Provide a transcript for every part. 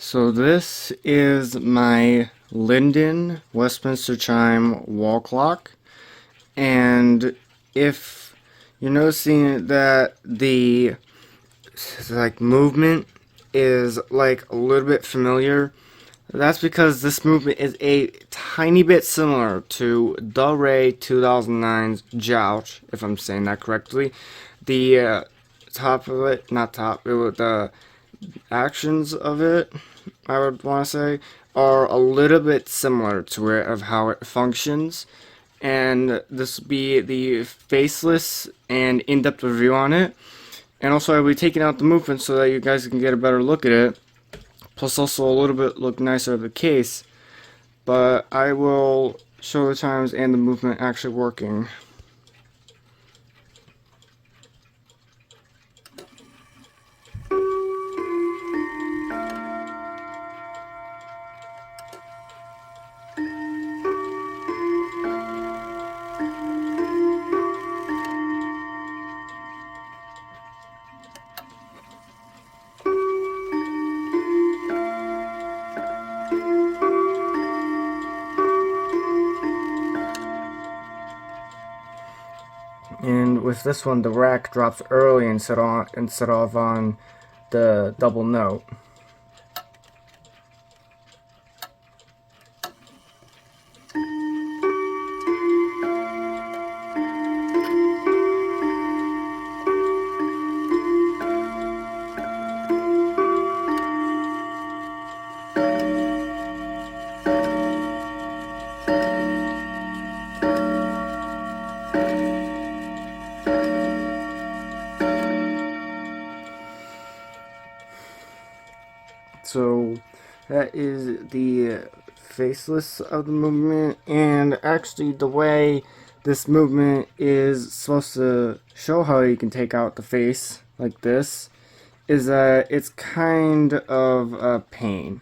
So this is my Linden Westminster Chime wall clock, and if you're noticing that the movement is like a little bit familiar, that's because this movement is a tiny bit similar to the Ray 2009's Jouch, if I'm saying that correctly. The top of it, not top, it was the actions of it, I would want to say, are a little bit similar to it of how it functions. And this will be the faceless and in-depth review on it. And also I'll be taking out the movement so that you guys can get a better look at it. Plus also a little bit look nicer of the case. But I will show the chimes and the movement actually working. And with this one, the rack drops early instead of on the double note. So that is the faceless of the movement, and actually the way this movement is supposed to show how you can take out the face like this is that it's kind of a pain.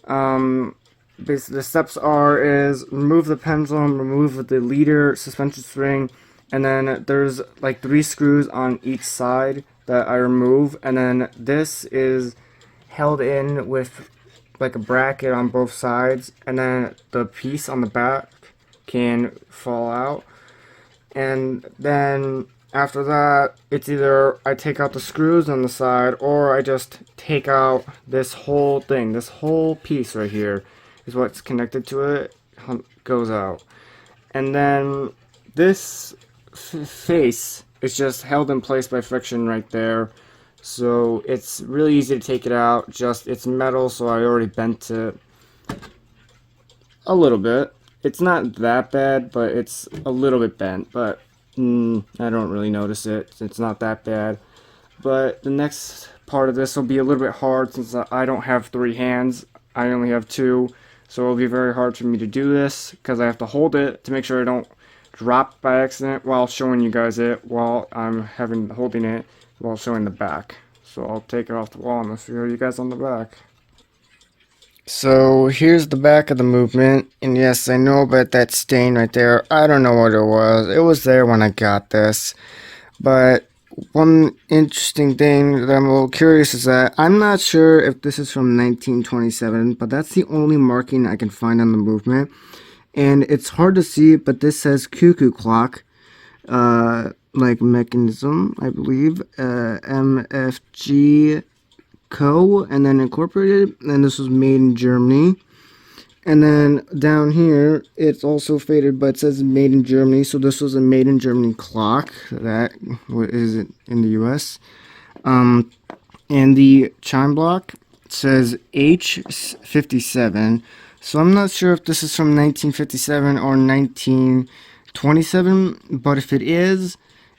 Basically the steps is remove the pendulum, remove the leader suspension string, and then there's like 3 screws on each side that I remove, and then this is held in with like a bracket on both sides, and then the piece on the back can fall out. And then after that, it's either I take out the screws on the side, or I just take out this whole thing. This whole piece right here is what's connected to it, goes out. And then this face is just held in place by friction right there. So it's really easy to take it out. Just it's metal, so I already bent it a little bit. It's not that bad, but it's a little bit bent, but I don't really notice it. It's not that bad. But the next part of this will be a little bit hard since I don't have 3 hands. I only have 2, so it'll be very hard for me to do this because I have to hold it to make sure I don't drop by accident while showing you guys it while I'm holding it while showing the back. So I'll take it off the wall and I'll show you guys on the back. So here's the back of the movement, and yes, I know about that stain right there. I don't know what it was. It was there when I got this. But one interesting thing that I'm a little curious is that I'm not sure if this is from 1927, but that's the only marking I can find on the movement. And it's hard to see, but this says cuckoo clock. Like mechanism, I believe, MFG Co. and then Incorporated, and this was made in Germany. And then down here, it's also faded, but it says made in Germany, so this was a made in Germany clock that is in the US. And the chime block says H57, so I'm not sure if this is from 1957 or 1927, but if it is,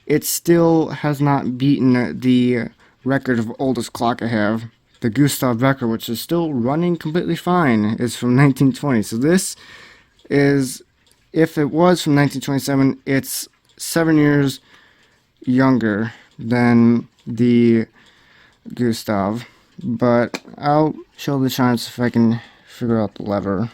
it still has not beaten the record of oldest clock I have. The Gustav record, which is still running completely fine, is from 1920. So this is, if it was from 1927, it's 7 years younger than the Gustav. But I'll show the chimes if I can figure out the lever.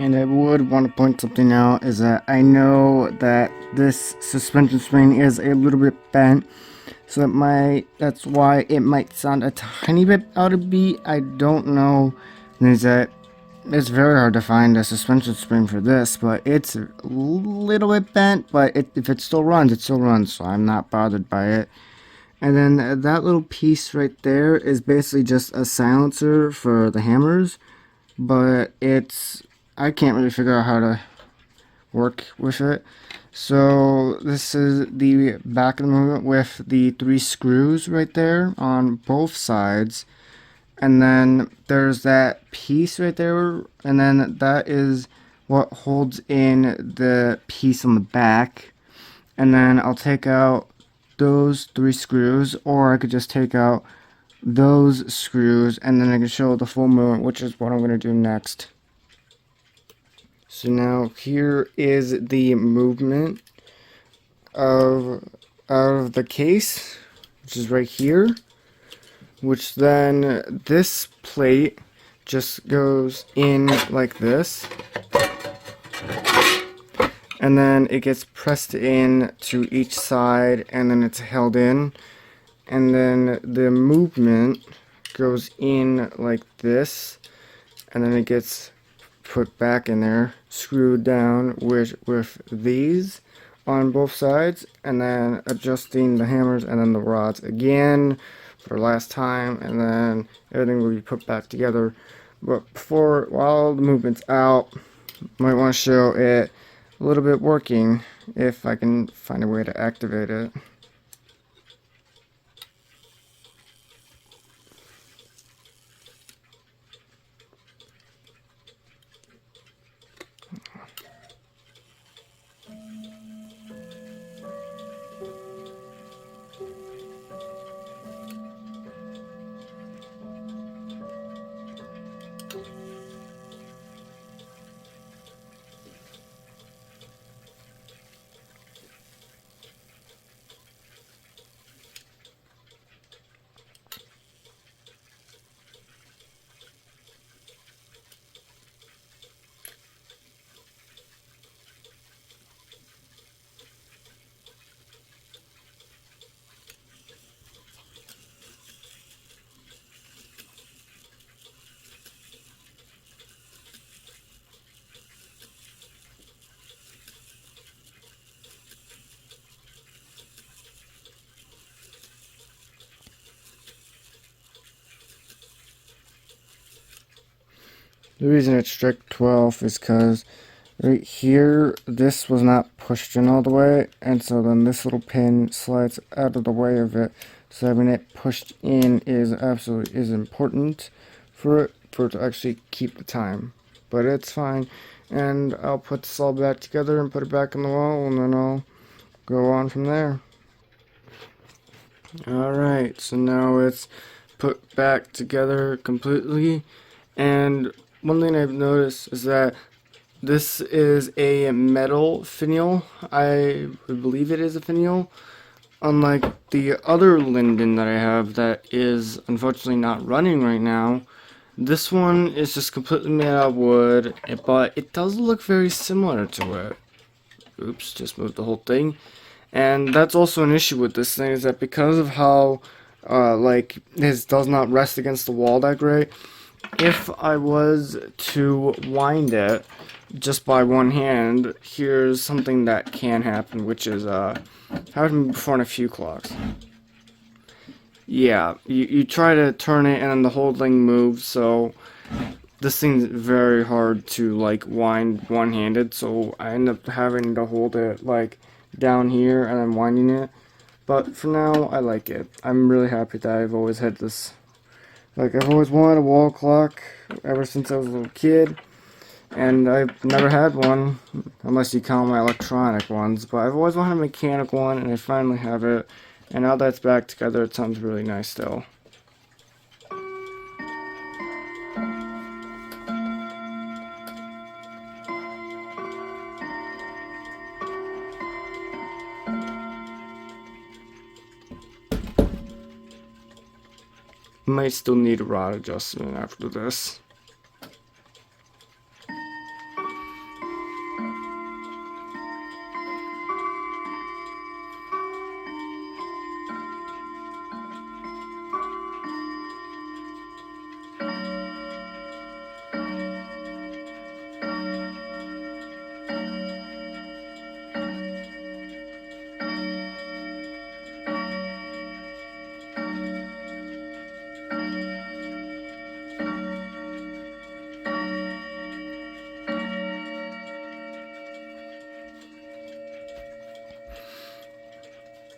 And I would want to point something out is that I know that this suspension spring is a little bit bent, so that's why it might sound a tiny bit out of beat. I don't know. Is that it's very hard to find a suspension spring for this, but it's a little bit bent, but if it still runs, it still runs, so I'm not bothered by it. And then that little piece right there is basically just a silencer for the hammers, but I can't really figure out how to work with it. So this is the back of the movement with the 3 screws right there on both sides. And then there's that piece right there, and then that is what holds in the piece on the back. And then I'll take out those 3 screws, or I could just take out those screws, and then I can show the full movement, which is what I'm going to do next. So now here is the movement of the case, which is right here, which then this plate just goes in like this, and then it gets pressed in to each side, and then it's held in, and then the movement goes in like this, and then it gets put back in there, screwed down with these on both sides, and then adjusting the hammers and then the rods again for last time, and then everything will be put back together. But while the movement's out, might want to show it a little bit working if I can find a way to activate it. The reason it's strict 12 is because right here, this was not pushed in all the way, and so then this little pin slides out of the way of it. So having it pushed in is important for it to actually keep the time. But it's fine, and I'll put this all back together and put it back on the wall, and then I'll go on from there. Alright, so now it's put back together completely, and one thing I've noticed is that this is a metal finial. I believe it is a finial. Unlike the other Linden that I have that is unfortunately not running right now, this one is just completely made out of wood, but it does look very similar to it. Oops, just moved the whole thing. And that's also an issue with this thing, is that because of how this does not rest against the wall that great, if I was to wind it just by one hand, here's something that can happen, which is happened before in a few clocks. Yeah, you try to turn it and then the whole thing moves, so this thing's very hard to like wind one-handed, so I end up having to hold it like down here and then winding it. But for now, I like it. I'm really happy that I've always had this. Like, I've always wanted a wall clock ever since I was a little kid, and I've never had one, unless you count my electronic ones, but I've always wanted a mechanical one, and I finally have it, and now that it's back together, it sounds really nice still. Might still need a rod adjustment after this.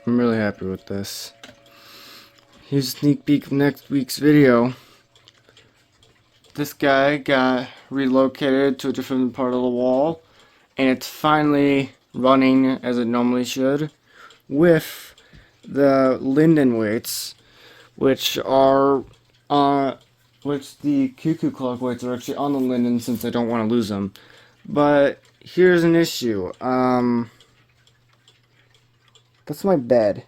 I'm really happy with this. Here's a sneak peek of next week's video. This guy got relocated to a different part of the wall, and it's finally running as it normally should with the Linden weights, which are which the cuckoo clock weights are actually on the Linden since I don't want to lose them. But here's an issue. That's my bed.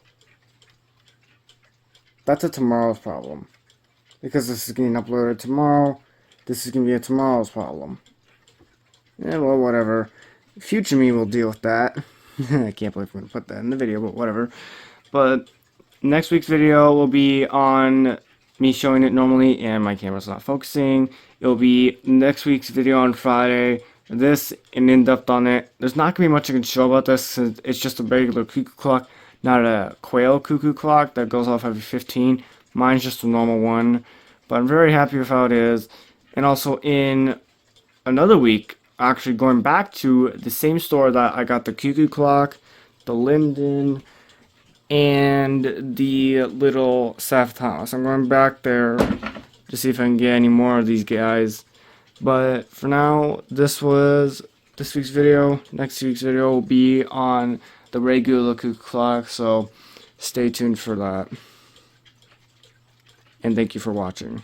That's a tomorrow's problem. Because this is getting uploaded tomorrow, this is going to be a tomorrow's problem. Yeah, well, whatever. Future me will deal with that. I can't believe I'm going to put that in the video, but whatever. But next week's video will be on me showing it normally, and my camera's not focusing. It'll be next week's video on Friday. This and in-depth on it. There's not going to be much I can show about this, since it's just a regular cuckoo clock, not a quail cuckoo clock that goes off every 15. Mine's just a normal one, but I'm very happy with how it is. And also in another week, actually going back to the same store that I got the cuckoo clock, the Linden, and the little Saft house. I'm going back there to see if I can get any more of these guys. But for now, this was this week's video. Next week's video will be on the regular cuckoo clock, so stay tuned for that. And thank you for watching.